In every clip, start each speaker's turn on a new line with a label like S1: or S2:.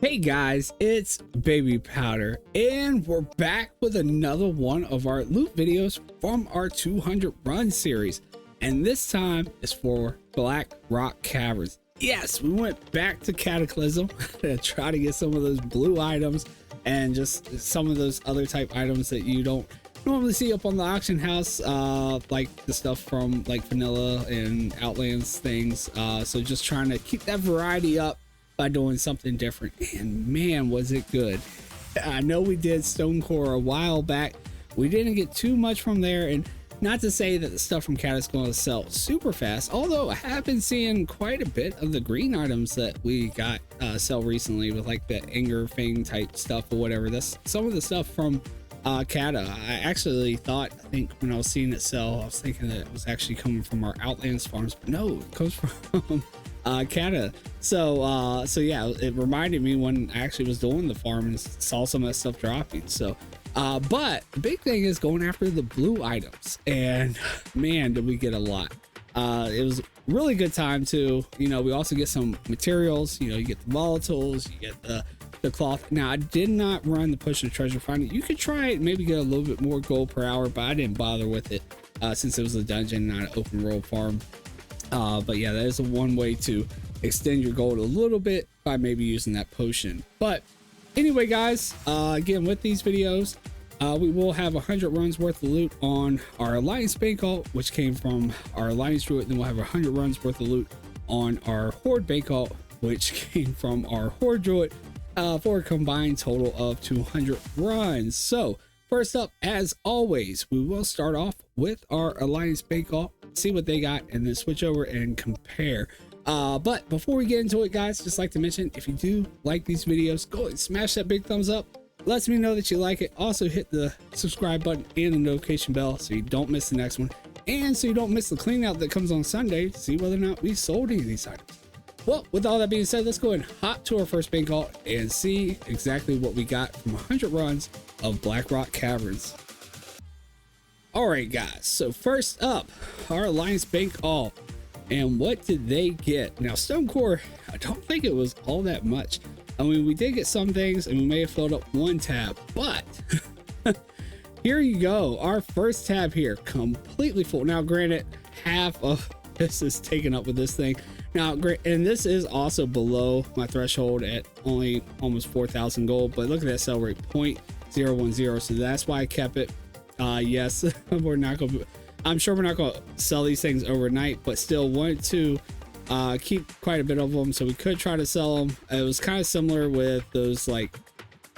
S1: Hey guys, it's Babypowder, and we're back with another one of our loot videos from our 200 run series, and this time is for Blackrock Caverns. Yes, we went back to Cataclysm to try to get some of those blue items and just some of those other type items that you don't normally see up on the auction house, like the stuff from like vanilla and Outlands things. So just trying to keep that variety up by doing something different, and man was it good. I know we did stone core a while back. We didn't get too much from there, and not to say that the stuff from Cat is going to sell super fast, although I have been seeing quite a bit of the green items that we got sell recently, with like the Anger Fang type stuff or whatever. That's some of the stuff from Kata. I actually thought, I think when I was seeing it sell, I was thinking that it was actually coming from our Outlands farms, but no, it comes from Kata. So yeah, it reminded me when I actually was doing the farm and saw some of that stuff dropping. So but the big thing is going after the blue items, and man, did we get a lot. It was a really good time too. You know, we also get some materials. You know, you get the volatiles, you get the cloth. Now, I did not run the push of treasure finding. You could try it, maybe get a little bit more gold per hour, but I didn't bother with it since it was a dungeon, not an open world farm. But yeah, that is one way to extend your gold a little bit, by maybe using that potion. But anyway, guys, again, with these videos, we will have 100 runs worth of loot on our Alliance Bank Alt, which came from our Alliance Druid. Then we'll have 100 runs worth of loot on our Horde Bank Alt, which came from our Horde Druid, for a combined total of 200 runs. So first up, as always, we will start off with our Alliance Bank Alt, see what they got, and then switch over and compare. But before we get into it, guys, just like to mention, if you do like these videos, go and smash that big thumbs up. Lets me know that you like it. Also hit the subscribe button and the notification bell so you don't miss the next one, and so you don't miss the clean out that comes on Sunday to see whether or not we sold any of these items. Well, with all that being said, let's go ahead and hop to our first bank alt and see exactly what we got from 100 runs of Blackrock Caverns. All right, guys, so first up, our Alliance Bank alt. And what did they get? Now, stone core, I don't think it was all that much. I mean, we did get some things, and we may have filled up one tab, but here you go. Our first tab here, completely full. Now, granted, half of this is taken up with this thing. Now, and this is also below my threshold at only almost 4,000 gold, but look at that sell rate, 0.010. So that's why I kept it. Yes, we're not going to, I'm sure we're not going to sell these things overnight, but still wanted to keep quite a bit of them, so we could try to sell them. It was kind of similar with those like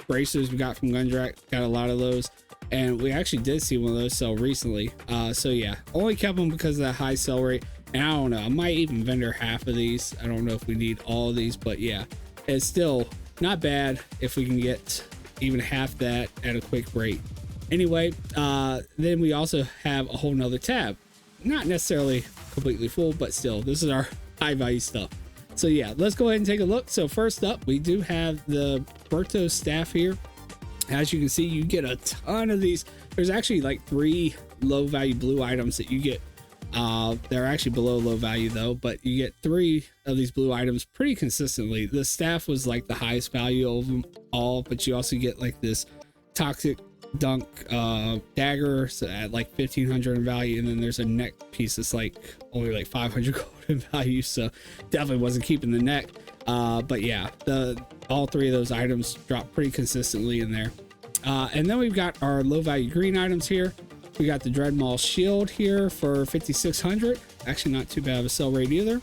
S1: bracers we got from Gundrak, got a lot of those, and we actually did see one of those sell recently. So yeah, only kept them because of that high sell rate. And I don't know, I might even vendor half of these. I don't know if we need all of these, but yeah, it's still not bad if we can get even half that at a quick rate. Anyway, then we also have a whole nother tab, not necessarily completely full, but still, this is our high value stuff. So yeah, let's go ahead and take a look. So first up, we do have the Berto staff here. As you can see, you get a ton of these. There's actually like 3 low value blue items that you get. They're actually below low value though, but you get 3 of these blue items pretty consistently. The staff was like the highest value of them all, but you also get like this toxic dunk dagger, so at like 1,500 in value, and then there's a neck piece that's like only like 500 gold in value, so definitely wasn't keeping the neck. But yeah, all 3 of those items drop pretty consistently in there. And then we've got our low value green items here. We got the Dreadmaw shield here for 5,600, actually not too bad of a sell rate either.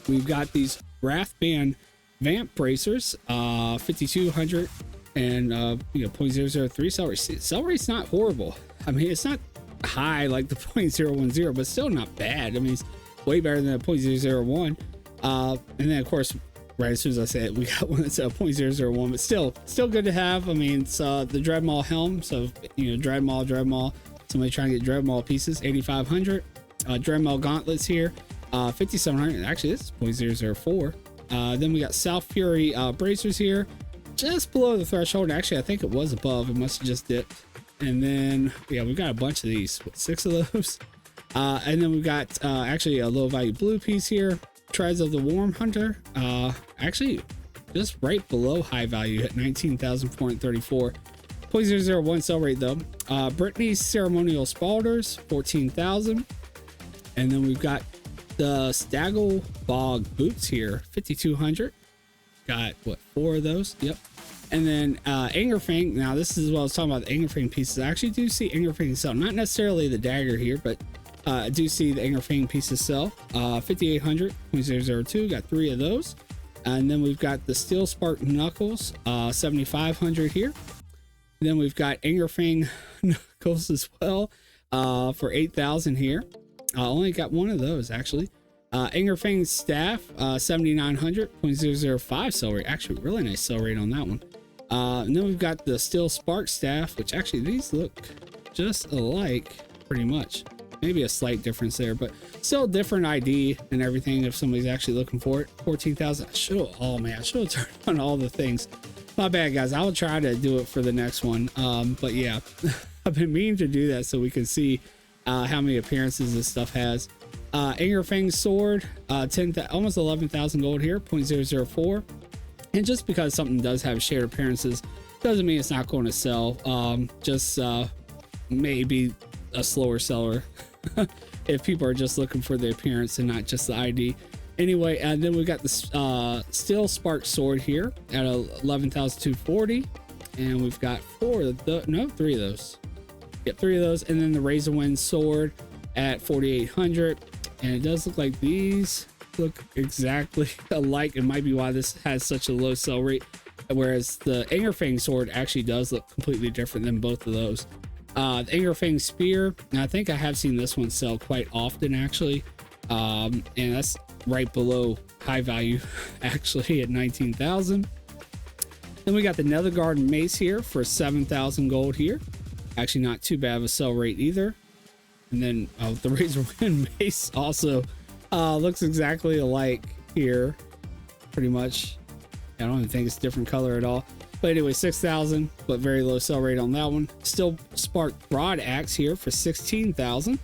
S1: We've got these Wrathband vamp bracers, 5,200, and you know, 0.003 sell rate. Sell rate's not horrible. I mean, it's not high like the 0.010, but still not bad. I mean, it's way better than a 0.001. And then of course, right as soon as I say it, we got one that's a 0.001, but still good to have. I mean, it's the Dreadmaw helm, so you know, Dreadmaw. Somebody trying to get Dreadmaw pieces, 8,500. Dreadmaw gauntlets here, 5,700. Actually, this is 0.004. Then we got South Fury bracers here, just below the threshold. Actually, I think it was above. It must have just dipped. And then yeah, we've got a bunch of these, 6 of those. And then we've got actually a low value blue piece here, Treads of the Worm Hunter. Actually just right below high value at 19,434. 0.001 sell rate though. Brittany's ceremonial spalders, 14,000. And then we've got the Staggle Bog boots here, 5,200. Got what, 4 of those? Yep. And then Angerfang. Now this is what I was talking about, the Angerfang pieces. I actually do see Angerfang sell, not necessarily the dagger here, but I do see the Angerfang pieces sell. 5,800, 0.002. Got 3 of those. And then we've got the Steel Spark Knuckles, 7,500 here. Then we've got Angerfang Knuckles as well, for 8,000 here. I only got 1 of those actually. Angerfang Staff, 7,900, 0.005 sell rate. Actually, really nice sell rate on that one. And then we've got the Steel Spark Staff, which actually these look just alike pretty much. Maybe a slight difference there, but still different ID and everything if somebody's actually looking for it. 14,000. I should have, oh man, I should have turned on all the things. My bad, guys. I will try to do it for the next one. But yeah, I've been meaning to do that so we can see how many appearances this stuff has. Angerfang sword, almost 11,000 gold here, 0.004. And just because something does have shared appearances doesn't mean it's not going to sell. Just maybe a slower seller if people are just looking for the appearance and not just the ID. Anyway, and then we got the Steel Spark sword here at 11,240, and we've got 3 of those. Yep, 3 of those, and then the Razorwind sword at 4,800. And it does look like these look exactly alike. It might be why this has such a low sell rate, whereas the Angerfang sword actually does look completely different than both of those. The Angerfang spear, and I think I have seen this one sell quite often actually, and that's right below high value actually at 19,000. Then we got the Nether Garden mace here for 7,000 gold here. Actually not too bad of a sell rate either. And then the Razorwind mace also looks exactly alike here, pretty much. I don't even think it's a different color at all. But anyway, 6,000, but very low sell rate on that one. Still Spark broad axe here for 16,000.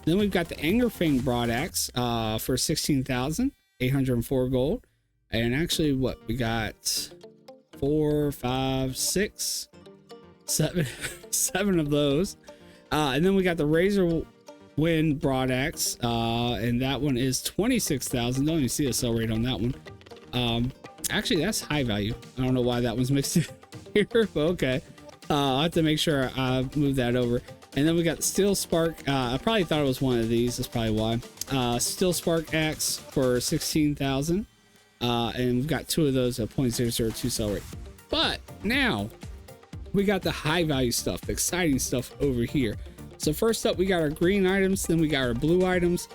S1: Then we've got the Angerfang broad axe for 16,804 gold. And actually, what we got 4, 5, 6, 7 of those. And then we got the Razorwind broad axe, and that one is 26,000. Don't even see a sell rate on that one. Actually, that's high value. I don't know why that one's mixed in here, but okay. I'll have to make sure I move that over. And then we got the Steel Spark. I probably thought it was one of these. That's probably why. Steel Spark axe for 16,000, and we've got 2 of those at 0.002 sell rate. But now we got the high value stuff, the exciting stuff over here. So first up, we got our green items, then we got our blue items,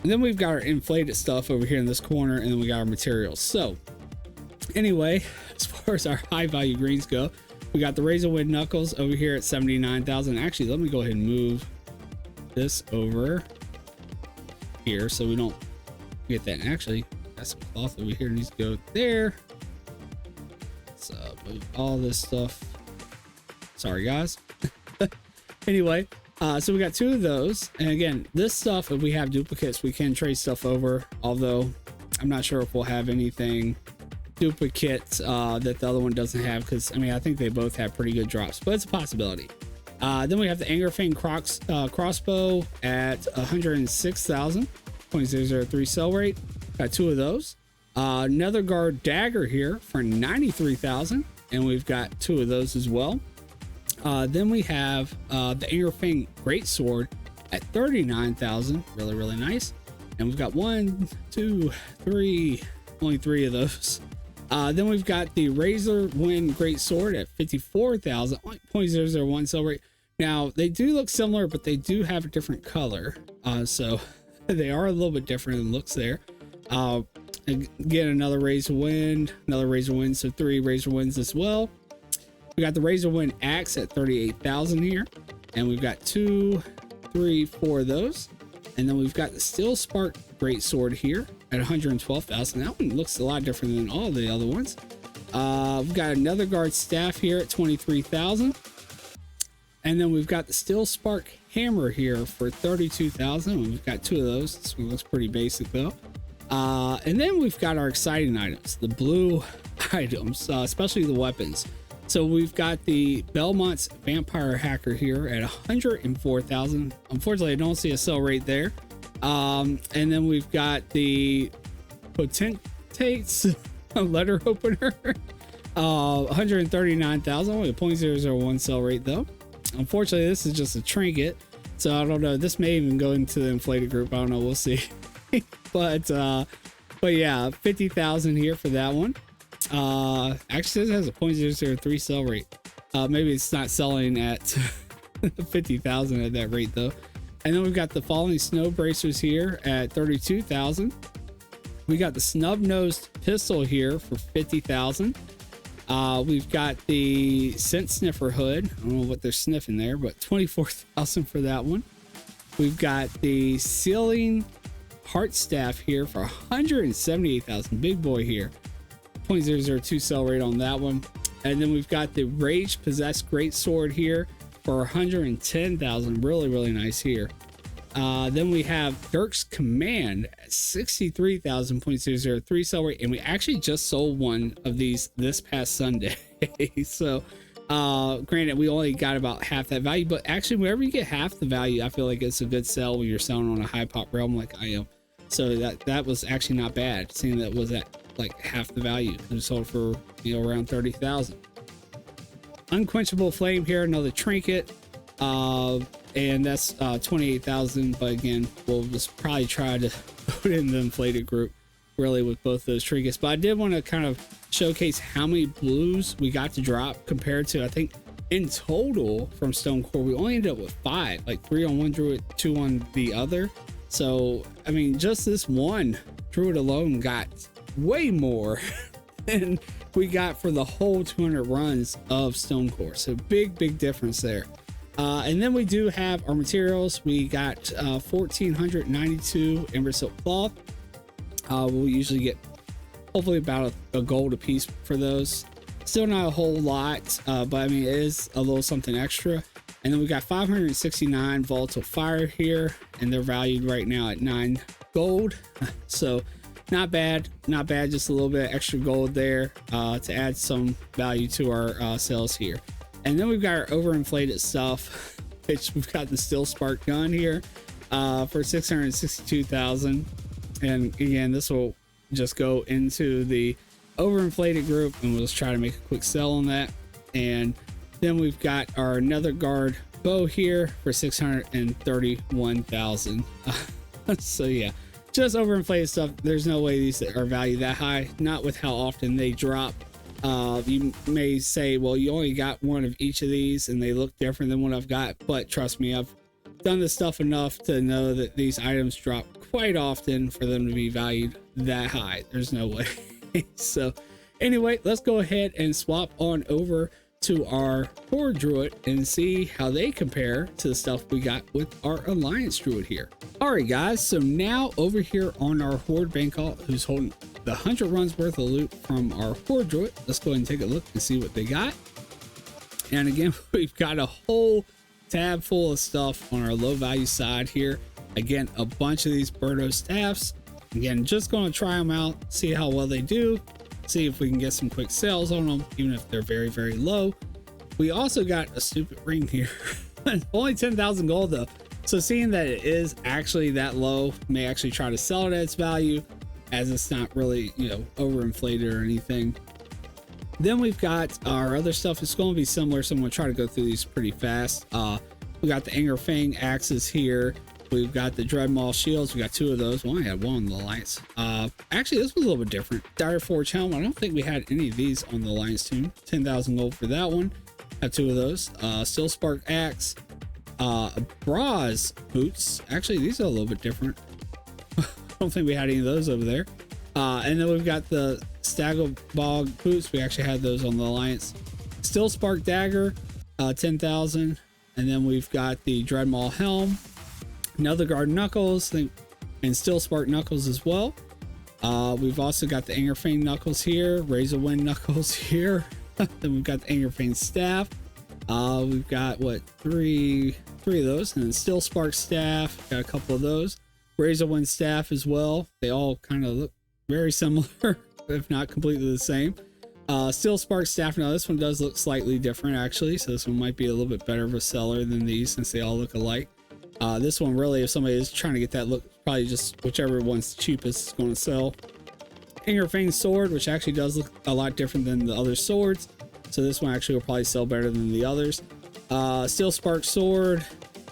S1: and then we've got our inflated stuff over here in this corner, and then we got our materials. So anyway, as far as our high value greens go, we got the Razorwind Knuckles over here at 79,000. Actually, let me go ahead and move this over here so we don't get that. And actually, got some cloth over here needs to go there. Let's move all this stuff. Sorry, guys. Anyway, so we got 2 of those. And again, this stuff, if we have duplicates, we can trade stuff over. Although, I'm not sure if we'll have anything duplicate that the other one doesn't have, because I mean I think they both have pretty good drops, but it's a possibility. Then we have the Angerfang crossbow at 106,000, 0.003 sell rate. Got 2 of those. Nether Guard dagger here for 93,000, and we've got 2 of those as well. Then we have the Angerfang greatsword at 39,000, really nice. And we've got 1, 2, 3, only 3 of those. Then we've got the Razorwind greatsword at 54,000, 0.001 sell rate. Now they do look similar, but they do have a different color, so they are a little bit different in looks there. Again, another Razorwind, so 3 Razorwinds as well. We got the Razorwind axe at 38,000 here, and we've got 2, 3, 4 of those. And then we've got the Steel Spark greatsword here at 112,000. That one looks a lot different than all the other ones. We've got another guard staff here at 23,000. And then we've got the Steel Spark hammer here for 32,000. We've got 2 of those. This one looks pretty basic though. And then we've got our exciting items, the blue items, especially the weapons. So we've got the Belmont's Vampire Hacker here at 104,000. Unfortunately, I don't see a sell rate there. And then we've got the Potentate's letter opener, 139,000. Only a 0.001 sell rate though. Unfortunately, this is just a trinket, so I don't know. This may even go into the inflated group. I don't know. We'll see. but yeah, 50,000 here for that one. Actually, this has a 0.003 sell rate. Maybe it's not selling at 50,000 at that rate though. And then we've got the Falling Snow Bracers here at 32,000. We got the Snub-Nosed Pistol here for 50,000. We've got the Scent Sniffer Hood. I don't know what they're sniffing there, but 24,000 for that one. We've got the Sealing Heart Staff here for 178,000. Big boy here. 0.002 sell rate on that one. And then we've got the Rage Possessed Great Sword here for 110,000. Really nice here. Then we have Dirk's Command at 63,000. 0.003 sell rate, and we actually just sold one of these this past Sunday. So granted, we only got about half that value, but actually whenever you get half the value, I feel like it's a good sell when you're selling on a high pop realm like I am. So that was actually not bad, seeing that was at like half the value. It sold for, you know, around 30,000. Unquenchable Flame here, another trinket, and that's 28,000. But again, we'll just probably try to put in the inflated group really with both those trinkets. But I did want to kind of showcase how many blues we got to drop compared to, I think in total from Stone Core we only ended up with 5, like 3 on one druid, 2 on the other. So I mean, just this one druid alone got way more than we got for the whole 200 runs of Stone Core. So big difference there. And then we do have our materials. We got 1,492 Ember Silk Cloth. We'll usually get hopefully about a gold a piece for those. Still not a whole lot, but I mean, it is a little something extra. And then we got 569 Volatile Fire here, and they're valued right now at 9 gold. So not bad, just a little bit extra gold there to add some value to our sales here. And then we've got our overinflated stuff, which we've got the Steel Spark gun here for 662,000. And again, this will just go into the overinflated group, and we'll just try to make a quick sell on that. And then we've got our Nether Guard bow here for 631,000. So yeah, just overinflated stuff. There's no way these are valued that high, not with how often they drop. You may say, well, you only got one of each of these and they look different than what I've got, but trust me, I've done this stuff enough to know that these items drop quite often for them to be valued that high. There's no way. So anyway, let's go ahead and swap on over to our Horde Druid and see how they compare to the stuff we got with our Alliance Druid here. All right, guys, so now over here on our Horde Bank Alt, who's holding the 100 runs worth of loot from our Horde Druid, let's go ahead and take a look and see what they got. And again, we've got a whole tab full of stuff on our low value side here. Again, a bunch of these Birdo staffs. Again, just going to try them out, see how well they do, see if we can get some quick sales on them, even if they're very low. We also got a stupid ring here. Only 10,000 gold though. So seeing that it is actually that low, may actually try to sell it at its value, as it's not really, you know, overinflated or anything. Then we've got our other stuff. It's going to be similar, so I'm going to try to go through these pretty fast. We got the Anger Fang axes here. We've got the Dreadmaw shields. We got 2 of those. Well, I had 1 on the Alliance. Actually, this was a little bit different. Dire Forge helm. I don't think we had any of these on the Alliance team. 10,000 gold for that one. Have 2 of those. Steel Spark axe. Bras boots. Actually, these are a little bit different. I don't think we had any of those over there. And then we've got the Stagglebog boots. We actually had those on the Alliance. Steel Spark dagger. 10,000. And then we've got the Dreadmaw helm. Nether Guard knuckles, and Steel Spark knuckles as well. We've also got the Anger Fang knuckles here, Razor Wind knuckles here. Then we've got the Anger Fang staff. We've got what, three of those, and then Steel Spark staff. Got a couple of those. Razor Wind staff as well. They all kind of look very similar, if not completely the same. Steel Spark Staff. Now this one does look slightly different actually, so this one might be a little bit better of a seller than these since they all look alike. This one really, if somebody is trying to get that look, probably just whichever one's cheapest is going to sell. Ingerfang Sword, which actually does look a lot different than the other swords, so this one actually will probably sell better than the others. Steel Spark Sword,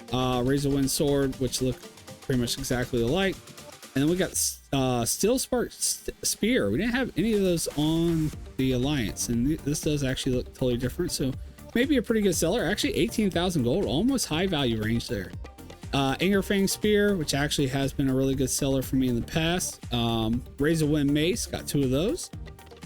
S1: Razorwind Sword, which look pretty much exactly alike. And then we got Steel Spark Spear. We didn't have any of those on the Alliance, and this does actually look totally different, so maybe a pretty good seller. Actually 18,000 gold, almost high value range there. Ingerfang Spear, which actually has been a really good seller for me in the past. Razorwind Mace, got 2 of those.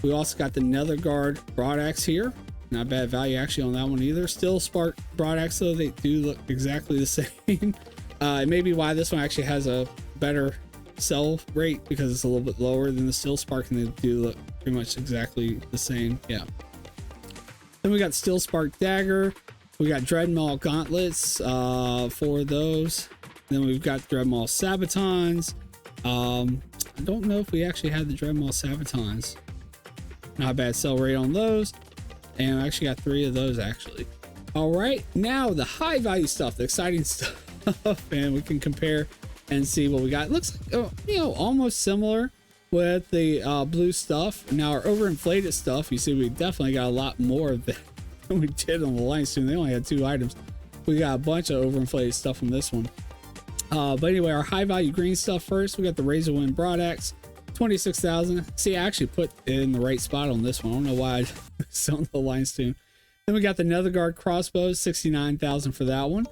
S1: We also got the Nether Guard Broadaxe here. Not bad value actually on that one either. Steel Spark Broadaxe, though, they do look exactly the same. It may be why this one actually has a better sell rate, because it's a little bit lower than the Steel Spark, and they do look pretty much exactly the same. Yeah. Then we got Steel Spark Dagger. We got Dreadmaw Gauntlets, 4 of those. Then we've got Dreadmaw Sabatons. I don't know if we actually had the Dreadmaw Sabatons. Not a bad sell rate on those. And I actually got 3 of those actually. All right, now the high value stuff, the exciting stuff, and we can compare and see what we got. It looks like, you know, almost similar with the blue stuff. Now our overinflated stuff, you see we definitely got a lot more of that than we did on the Alliance Tune. They only had 2 items. We got a bunch of overinflated stuff from this one. But anyway, our high value green stuff first. We got the Razorwind Broadaxe, 26,000. See, I actually put it in the right spot on this one. I don't know why it's on the Alliance Tune. Then we got the Nether Guard Crossbows, 69,000 for that one.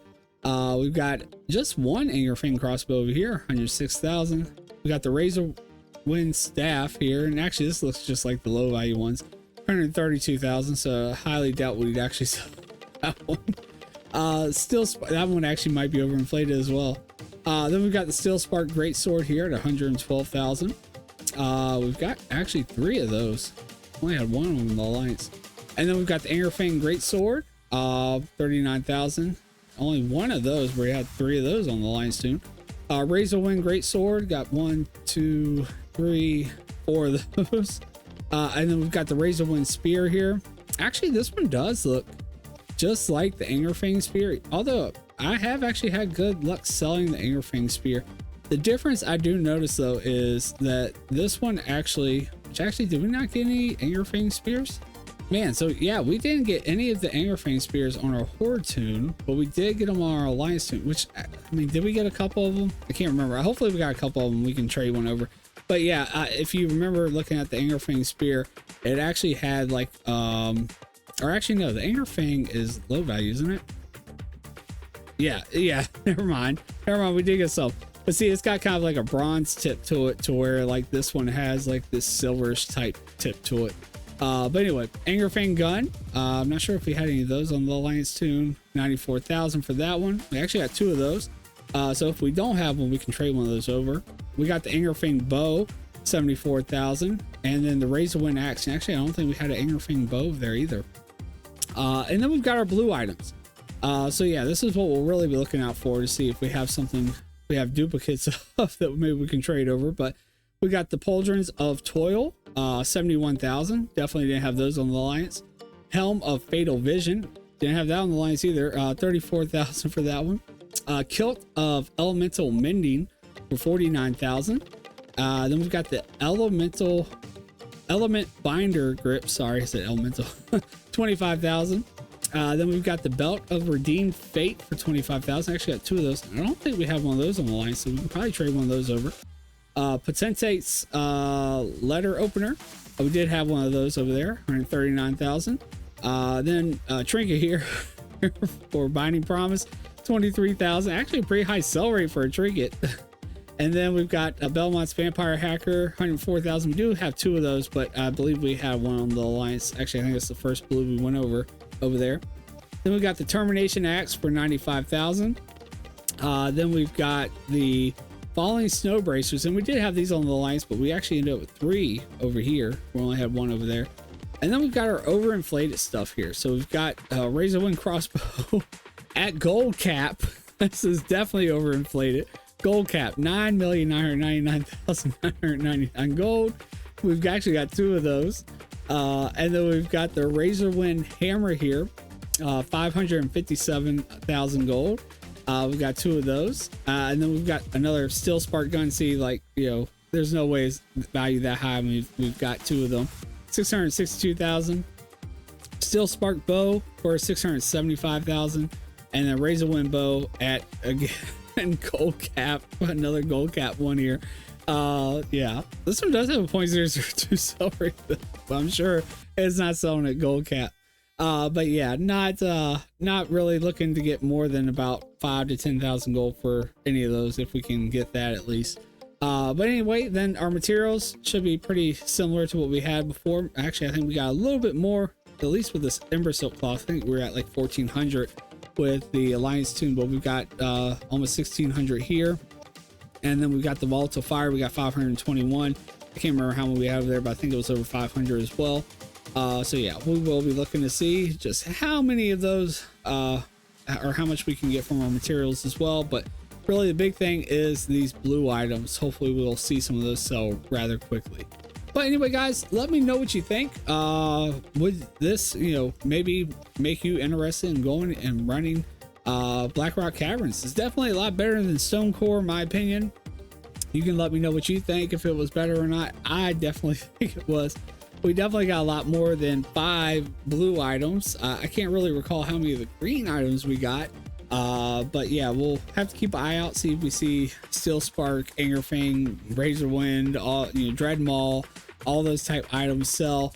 S1: We've got just one Ingerfang crossbow over here, 106,000. We got the Razorwind Staff here, and actually this looks just like the low value ones, 132,000. So I highly doubt we'd actually sell that one. Still, that one actually might be overinflated as well. Then we've got the Steel Spark Great Sword here at 112,000. We've got actually 3 of those. Only had 1 of them in the Alliance. And then we've got the Ingerfang Great Sword, 39,000. Only 1 of those, where we had 3 of those on the Alliance Tune. Razorwind Great Sword, got 1, 2, 3, 4 of those. And then we've got the Razorwind Spear here. Actually, this one does look just like the Ingerfang Spear, although I have actually had good luck selling the Ingerfang Spear. The difference I do notice though is that this one actually, did we not get any Ingerfang Spears? Man, so yeah, we didn't get any of the Ingerfang Spears on our Horde Tune, but we did get them on our Alliance Tune, which, I mean, did we get a couple of them? I can't remember. Hopefully we got a couple of them. We can trade one over. But yeah, if you remember looking at the Ingerfang Spear, it actually had like, or actually no, the Ingerfang is low value, isn't it? Yeah, never mind. We did get some. But see, it's got kind of like a bronze tip to it, to where like this one has like this silverish type tip to it. But anyway, Ingerfang Gun. I'm not sure if we had any of those on the Alliance Tune. 94,000 for that one. We actually got 2 of those. So if we don't have one, we can trade one of those over. We got the Ingerfang Bow, 74,000. And then the Razorwind Axe. And actually, I don't think we had an Ingerfang Bow there either. And then we've got our blue items. So yeah, this is what we'll really be looking out for, to see if we have something, we have duplicates of that maybe we can trade over. But we got the Pauldrons of Toil, 71,000. Definitely didn't have those on the Alliance. Helm of Fatal Vision, didn't have that on the Alliance either. 34,000 for that one. Kilt of Elemental Mending for 49,000. Then we've got the Element Binder Grip. Sorry, I said Elemental. 25,000. Then we've got the Belt of Redeemed Fate for 25,000. Actually got 2 of those. I don't think we have one of those on the line, so we can probably trade one of those over. Potentate's Letter Opener. We did have one of those over there, 139,000. Then Trinket here for Binding Promise, 23,000. Actually a pretty high sell rate for a trinket. And then we've got a Belmont's Vampire Hacker, 104,000. We do have 2 of those, but I believe we had one on the Alliance. Actually, I think it's the first blue we went over there. Then we got the Termination Axe for 95,000. Then we've got the Falling Snow Bracers, and we did have these on the Alliance, but we actually ended up with 3 over here. We only had 1 over there. And then we've got our overinflated stuff here. So we've got Razorwind Crossbow at gold cap. This is definitely overinflated. Gold cap, 9,999,999 gold. We've actually got 2 of those. And then we've got the Razorwind hammer here, 557,000 gold. We've got 2 of those, and then we've got another steel spark gun. See, like, you know, there's no ways value that high. I mean, we've got 2 of them, 662,000. Steel spark bow for 675,000, and then Razorwind bow at, again, gold cap, another gold cap one here. Yeah, this one does have a 0.002 sell rate, but I'm sure it's not selling at gold cap. But yeah, not really looking to get more than about 5 to 10,000 gold for any of those, if we can get that at least. But anyway, then our materials should be pretty similar to what we had before. Actually, I think we got a little bit more, at least with this Ember Silk cloth. I think we're at like 1,400 with the Alliance tune, but we've got almost 1,600 here. And then we've got the Volatile Fire. We got 521. I can't remember how many we have there, but I think it was over 500 as well. So yeah, we will be looking to see just how many of those or how much we can get from our materials as well. But really the big thing is these blue items. Hopefully we'll see some of those sell rather quickly. But anyway, guys, let me know what you think. Would this, you know, maybe make you interested in going and running Blackrock Caverns? It's definitely a lot better than Stone Core, in my opinion. You can let me know what you think, if it was better or not. I definitely think it was. We definitely got a lot more than 5 blue items. I can't really recall how many of the green items we got. But yeah, we'll have to keep an eye out, see if we see Steel Spark, Angerfang, Razorwind, all, you know, Dread Maul, all those type items sell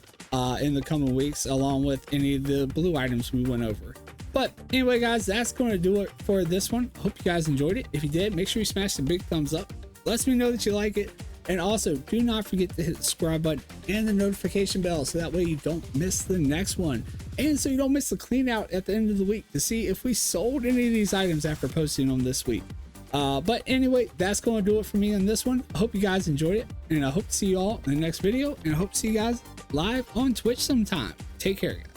S1: in the coming weeks, along with any of the blue items we went over. But anyway, guys, that's going to do it for this one. Hope you guys enjoyed it. If you did, make sure you smash the big thumbs up. Lets me know that you like it. And also, do not forget to hit the subscribe button and the notification bell, so that way you don't miss the next one. And so you don't miss the clean out at the end of the week to see if we sold any of these items after posting them this week. But anyway, that's going to do it for me on this one. I hope you guys enjoyed it, and I hope to see you all in the next video, and I hope to see you guys live on Twitch sometime. Take care, guys.